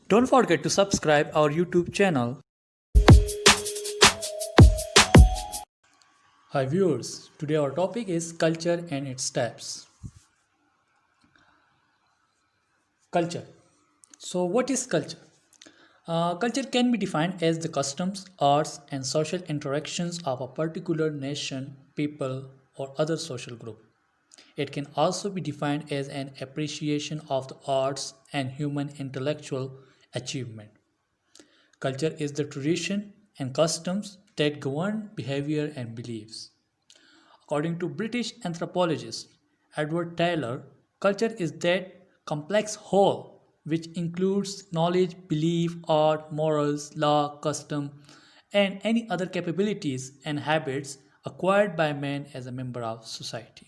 Don't forget to subscribe our YouTube channel. Hi viewers, today our topic is culture and its types. Culture. So what is culture? Culture can be defined as the customs, arts, and social interactions of a particular nation, people, or other social group. It can also be defined as an appreciation of the arts and human intellectual achievement. Culture is the tradition and customs that govern behavior and beliefs. According to British anthropologist Edward Taylor, culture is that complex whole which includes knowledge, belief, art, morals, law, custom, and any other capabilities and habits acquired by man as a member of society.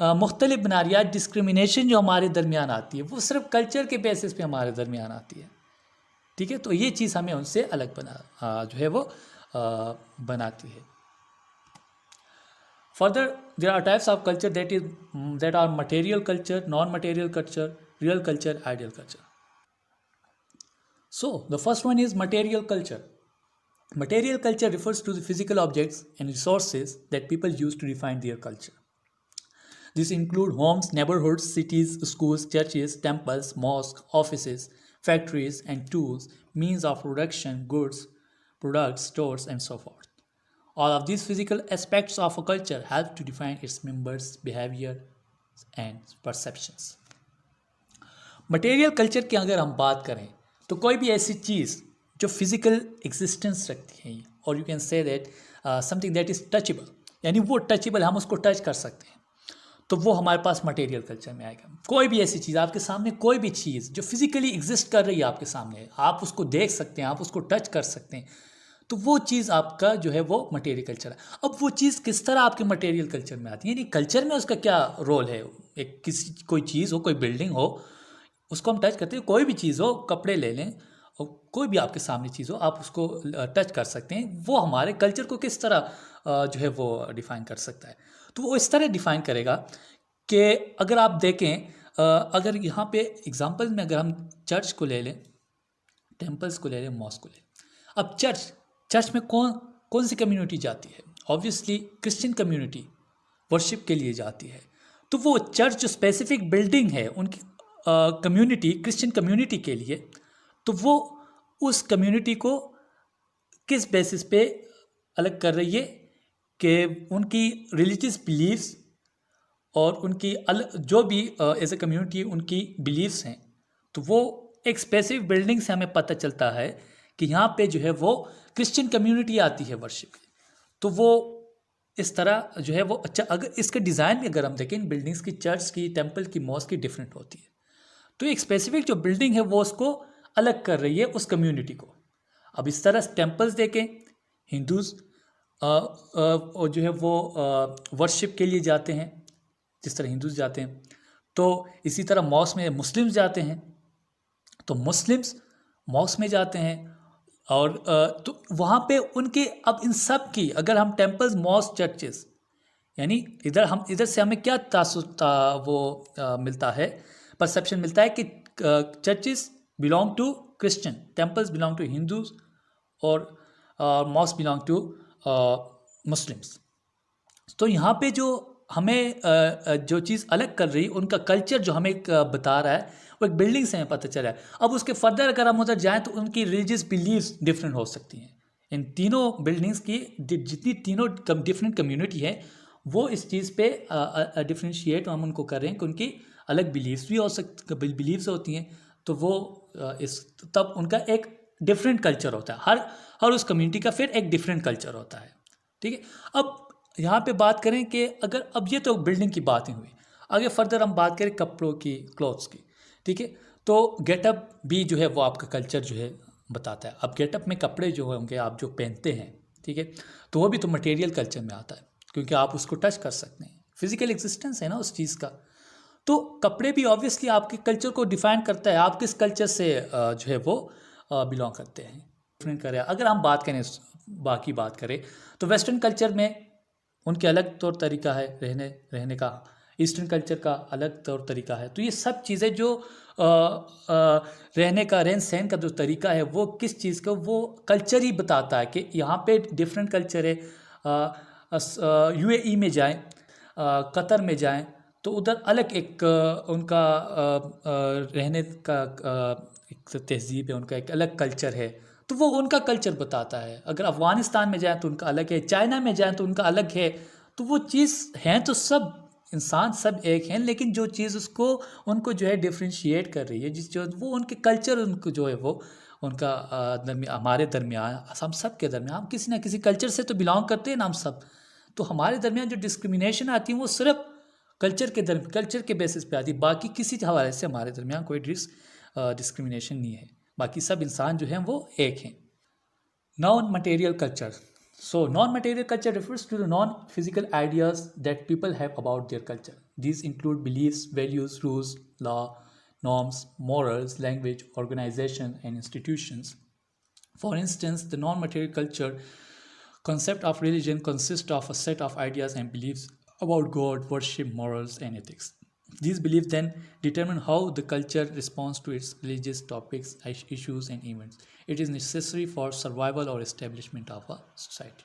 مختلف بنا رہی ہے. Discrimination جو ہمارے درمیان آتی ہے وہ صرف کلچر کے بیسس پہ ہمارے درمیان آتی ہے. ٹھیک ہے, تو یہ چیز ہمیں ان سے الگ جو ہے وہ بناتی ہے. Further there are types of culture that are material culture, non material culture, real culture, ideal culture. So the first one is material culture. Material culture refers to the physical objects and resources that people use to define their culture. These include homes, neighborhoods, cities, schools, churches, temples, mosques, offices, factories, and tools, means of production, goods, products, stores, and so forth. All of these physical aspects of a culture help to define its members' behavior and perceptions. Material culture کی اگر ہم بات کریں تو کوئی بھی ایسی چیز جو فزیکل ایگزسٹنس رکھتی ہے, اور you can say that something that is touchable, یعنی وہ ٹچیبل, ہم اس کو ٹچ کر سکتے ہیں, تو وہ ہمارے پاس مٹیریل کلچر میں آئے گا. کوئی بھی ایسی چیز آپ کے سامنے, کوئی بھی چیز جو فزیکلی ایگزسٹ کر رہی ہے آپ کے سامنے, آپ اس کو دیکھ سکتے ہیں, آپ اس کو ٹچ کر سکتے ہیں, تو وہ چیز آپ کا جو ہے وہ مٹیریل کلچر ہے. اب وہ چیز کس طرح آپ کے مٹیریل کلچر میں آتی ہے, یعنی کلچر میں اس کا کیا رول ہے. ایک کوئی چیز ہو, کوئی بلڈنگ ہو, اس کو ہم ٹچ کرتے ہیں. کوئی بھی چیز ہو, کپڑے لے لیں, اور کوئی بھی آپ کے سامنے چیز ہو, آپ اس کو ٹچ کر سکتے ہیں. وہ ہمارے کلچر کو کس طرح جو ہے وہ ڈیفائن کر سکتا ہے, تو وہ اس طرح ڈیفائن کرے گا کہ اگر آپ دیکھیں, اگر یہاں پہ ایگزامپل میں اگر ہم چرچ کو لے لیں, ٹیمپلز کو لے لیں, ماسک کو لے لیں. اب چرچ میں کون سی کمیونٹی جاتی ہے؟ آبویسلی کرسچن کمیونٹی ورشپ کے لیے جاتی ہے. تو وہ چرچ جو اسپیسیفک بلڈنگ ہے ان کی کمیونٹی, کرسچن کمیونٹی کے لیے, تو وہ اس کمیونٹی کو کس بیسس پہ الگ کر رہی ہے کہ ان کی ریلیجیس بلیفس اور ان کی جو بھی ایز اے کمیونٹی ان کی بلیفس ہیں, تو وہ ایک اسپیسیفک بلڈنگ سے ہمیں پتہ چلتا ہے کہ یہاں پہ جو ہے وہ کرسچن کمیونٹی آتی ہے ورشپ کی. تو وہ اس طرح جو ہے وہ اچھا, اگر اس کے ڈیزائن میں اگر ہم دیکھیں بلڈنگس کی, چرچ کی, ٹیمپل کی, ماسک کی ڈفرینٹ ہوتی ہے, تو ایک اسپیسیفک جو بلڈنگ ہے وہ اس کو الگ کر رہی ہے اس کمیونٹی کو. اب اس طرح ٹیمپلز دیکھیں, ہندوز جو ہے وہ ورشپ کے لیے جاتے ہیں جس طرح ہندوز جاتے ہیں, تو اسی طرح ماسک میں مسلمز جاتے ہیں, تو مسلمز ماسک میں جاتے ہیں. اور تو وہاں پہ ان کے, اب ان سب کی اگر ہم ٹیمپلز, ماسک, چرچز, یعنی ادھر سے ہمیں کیا تاثر وہ ملتا ہے, پرسیپشن ملتا ہے کہ churches belong to Christian, temples belong to Hindus, اور mosques belong to Muslims. تو یہاں پہ جو ہمیں جو چیز الگ کر رہی, ان کا کلچر جو ہمیں بتا رہا ہے, وہ ایک بلڈنگ سے ہمیں پتہ چلا ہے. اب اس کے فردر اگر ہم ادھر جائیں تو ان کی ریلیجیس بلیفس ڈفرینٹ ہو سکتی ہیں. ان تینوں بلڈنگس کی جتنی تینوں ڈفرینٹ کمیونٹی ہے, وہ اس چیز پہ ڈفرینشیٹ ہم ان کو کر رہے ہیں کہ ان کی الگ بلیفس بھی بلیفس ہوتی ہیں. تو وہ تب ان کا ایک ڈفرینٹ کلچر ہوتا ہے, ہر اس کمیونٹی کا پھر ایک ڈفرینٹ کلچر ہوتا ہے. ٹھیک ہے, اب یہاں پہ بات کریں کہ اگر اب یہ تو بلڈنگ کی باتیں ہوئی, آگے فردر ہم بات کریں کپڑوں کی, کلوتھس کی. ٹھیک ہے, تو گیٹ اپ بھی جو ہے وہ آپ کا کلچر جو ہے بتاتا ہے. اب گیٹ اپ میں کپڑے جو ہوں گے آپ جو پہنتے ہیں, ٹھیک ہے, تو وہ بھی تو مٹیریل کلچر میں آتا ہے, کیونکہ آپ اس کو ٹچ کر سکتے ہیں, فزیکل ایگزسٹنس ہے نا اس چیز کا. تو کپڑے بھی آبویسلی آپ کے کلچر کو ڈیفائن کرتا ہے, آپ کس کلچر سے جو ہے وہ بلانگ کرتے ہیں. اگر ہم بات کریں, باقی بات کریں تو ویسٹرن کلچر میں ان کے الگ طور طریقہ ہے رہنے کا, ایسٹرن کلچر کا الگ طور طریقہ ہے. تو یہ سب چیزیں جو رہنے کا, رہن سہن کا جو طریقہ ہے وہ کس چیز کا, وہ کلچر ہی بتاتا ہے کہ یہاں پہ ڈفرینٹ کلچر ہے. UAE میں جائیں, قطر میں جائیں, تو ادھر الگ ایک ان کا رہنے کا ایک تہذیب ہے, ان کا ایک الگ کلچر ہے, تو وہ ان کا کلچر بتاتا ہے. اگر افغانستان میں جائیں تو ان کا الگ ہے, چائنا میں جائیں تو ان کا الگ ہے. تو وہ چیز ہیں تو سب انسان سب ایک ہیں, لیکن جو چیز اس کو ان کو جو ہے ڈفرینشیٹ کر رہی ہے, جس جو وہ ان کے کلچر, ان کو جو ہے وہ ان کا ہمارے درمیان, ہم سب کے درمیان, ہم کسی نہ کسی کلچر سے تو بلانگ کرتے ہیں نا ہم سب. تو ہمارے درمیان جو ڈسکریمنیشن آتی ہے وہ صرف کلچر کے بیسس پہ آتی ہے, باقی کسی حوالے سے ہمارے درمیان کوئی ڈسکریمنیشن نہیں ہے. باقی سب انسان جو ہیں وہ ایک ہیں. Naan material culture, So, non-material culture refers to the non-physical ideas that people have about their culture. These include beliefs, values, rules, law, norms, morals, language, organization, and institutions. For instance, the non-material culture concept of religion consists of a set of ideas and beliefs about God, worship, morals, and ethics. These beliefs then determine how the culture responds to its religious topics, issues, and events. It is necessary for survival or establishment of a society.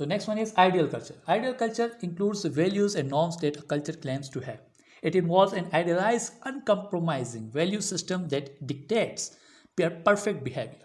So next one is ideal culture. Ideal culture includes the values and norms that a culture claims to have. It involves an idealized, uncompromising value system that dictates perfect behavior.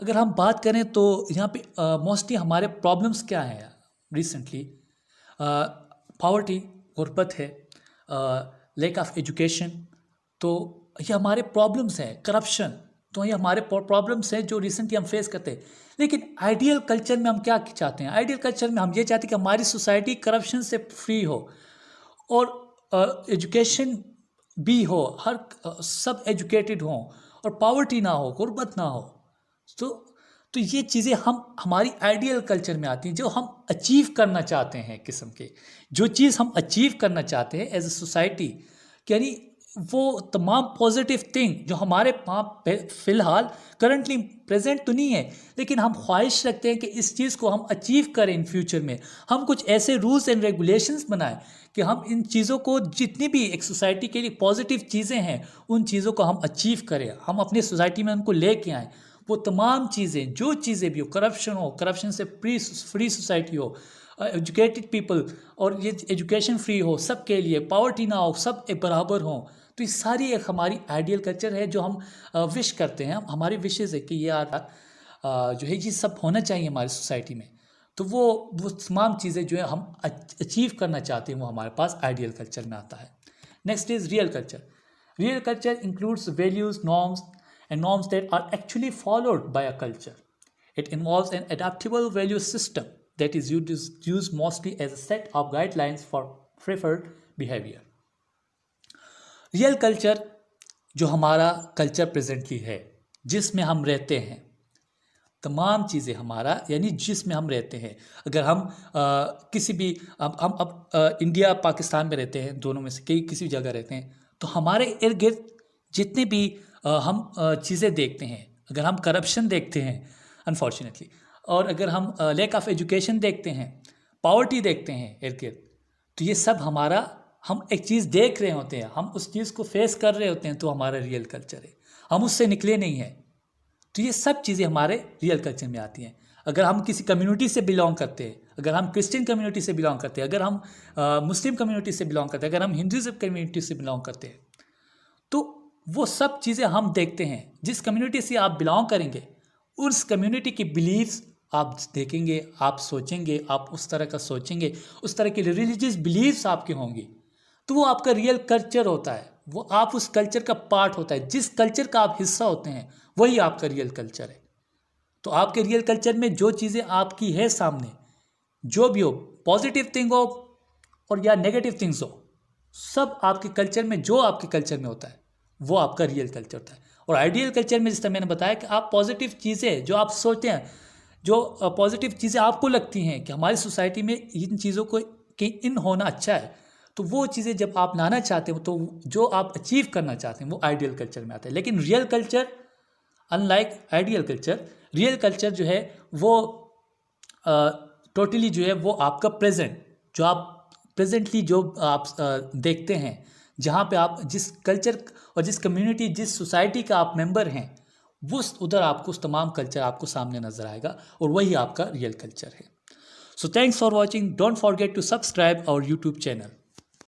اگر ہم بات کریں تو یہاں پہ mostly ہمارے problems کیا ہیں ریسنٹلی؟ پاورٹی، غربت ہے، لیک آف ایجوکیشن، تو یہ ہمارے پرابلمس ہیں. کرپشن، تو یہ ہمارے پرابلمس ہیں جو ریسنٹلی ہم فیس کرتے ہیں. لیکن آئیڈیل کلچر میں ہم کیا چاہتے ہیں؟ آئیڈیل کلچر میں ہم یہ چاہتے ہیں کہ ہماری سوسائٹی کرپشن سے فری ہو اور ایجوکیشن بھی ہو، سب ایجوکیٹڈ ہوں اور پاورٹی نہ ہو، غربت نہ ہو. تو یہ چیزیں ہماری آئیڈیل کلچر میں آتی ہیں جو ہم اچیو کرنا چاہتے ہیں. قسم کے جو چیز ہم اچیو کرنا چاہتے ہیں ایز اے سوسائٹی، یعنی وہ تمام پازیٹیو تھنگ جو ہمارے فی الحال کرنٹلی پریزنٹ تو نہیں ہے، لیکن ہم خواہش رکھتے ہیں کہ اس چیز کو ہم اچیو کریں ان فیوچر میں. ہم کچھ ایسے رولس اینڈ ریگولیشنز بنائیں کہ ہم ان چیزوں کو، جتنی بھی ایک سوسائٹی کے لیے پازیٹیو چیزیں ہیں، ان چیزوں کو ہم اچیو کریں، ہم اپنی سوسائٹی میں ان کو لے کے آئیں. وہ تمام چیزیں، جو چیزیں بھی ہو، کرپشن سے فری سوسائٹی ہو، ایجوکیٹڈ پیپل اور یہ ایجوکیشن فری ہو سب کے لیے، پاورٹی نہ ہو، سب ایک برابر ہوں. تو یہ ساری ایک ہماری آئیڈیل کلچر ہے جو ہم وش کرتے ہیں. ہماری وشز ہے کہ یہ جو ہے یہ سب ہونا چاہیے ہماری سوسائٹی میں. تو وہ تمام چیزیں جو ہے ہم اچیو کرنا چاہتے ہیں وہ ہمارے پاس آئیڈیل کلچر میں آتا ہے. Next is real culture. Real culture includes values, norms that are actually followed by a culture. It involves an adaptable value system that is used mostly as a set of guidelines for preferred behavior. Real culture جو ہمارا culture presently ہے، جس میں ہم رہتے ہیں، تمام چیزیں ہمارا، یعنی جس میں ہم رہتے ہیں. اگر ہم کسی بھی ہم انڈیا پاکستان میں رہتے ہیں، دونوں میں سے کسی جگہ رہتے ہیں، تو ہمارے ارد گرد جتنے بھی ہم چیزیں دیکھتے ہیں، اگر ہم کرپشن دیکھتے ہیں انفارچونیٹلی، اور اگر ہم لیک آف ایجوکیشن دیکھتے ہیں، پاورٹی دیکھتے ہیں ارد گرد، تو یہ سب ہم ایک چیز دیکھ رہے ہوتے ہیں، ہم اس چیز کو فیس کر رہے ہوتے ہیں، تو ہمارا ریئل کلچر ہے. ہم اس سے نکلے نہیں ہیں. تو یہ سب چیزیں ہمارے ریئل کلچر میں آتی ہیں. اگر ہم کسی کمیونٹی سے بلانگ کرتے ہیں، اگر ہم کرسچن کمیونٹی سے بلانگ کرتے ہیں، اگر ہم مسلم کمیونٹی سے بلانگ کرتے ہیں، اگر ہم ہندوازم کمیونٹی سے بلانگ کرتے ہیں، تو وہ سب چیزیں ہم دیکھتے ہیں. جس کمیونٹی سے آپ بلانگ کریں گے، اس کمیونٹی کی بلیفز آپ دیکھیں گے، آپ سوچیں گے، آپ اس طرح کا سوچیں گے، اس طرح کی ریلیجیس بلیفز آپ کے ہوں گی، تو وہ آپ کا ریئل کلچر ہوتا ہے. وہ آپ اس کلچر کا پارٹ ہوتا ہے. جس کلچر کا آپ حصہ ہوتے ہیں وہی آپ کا ریئل کلچر ہے. تو آپ کے ریئل کلچر میں جو چیزیں آپ کی ہے سامنے، جو بھی ہو، پازیٹیو تھنگ ہو اور یا نیگیٹو تھنگس ہو، سب آپ کے کلچر میں، جو آپ کے کلچر میں ہوتا ہے وہ آپ کا ریئل کلچر ہوتا ہے. اور آئیڈیل کلچر میں، جس طرح میں نے بتایا، کہ آپ پازیٹیو چیزیں جو آپ سوچتے ہیں، جو پازیٹیو چیزیں آپ کو لگتی ہیں کہ ہماری سوسائٹی میں ان چیزوں کو کہ ان ہونا اچھا ہے، تو وہ چیزیں جب آپ لانا چاہتے ہو، تو جو آپ اچیو کرنا چاہتے ہیں وہ آئیڈیل کلچر میں آتا ہے. لیکن real culture, in like ideal culture, real culture جو ہے وہ ٹوٹلی جو ہے وہ آپ کا پریزنٹ، جو آپ پریزنٹلی جو آپ دیکھتے ہیں، جہاں پہ آپ جس کلچر اور جس کمیونٹی، جس سوسائٹی کا آپ ممبر ہیں، وہ ادھر آپ کو اس تمام کلچر آپ کو سامنے نظر آئے گا، اور وہی آپ کا ریئل کلچر ہے. So thanks for watching. Don't forget to subscribe our YouTube channel.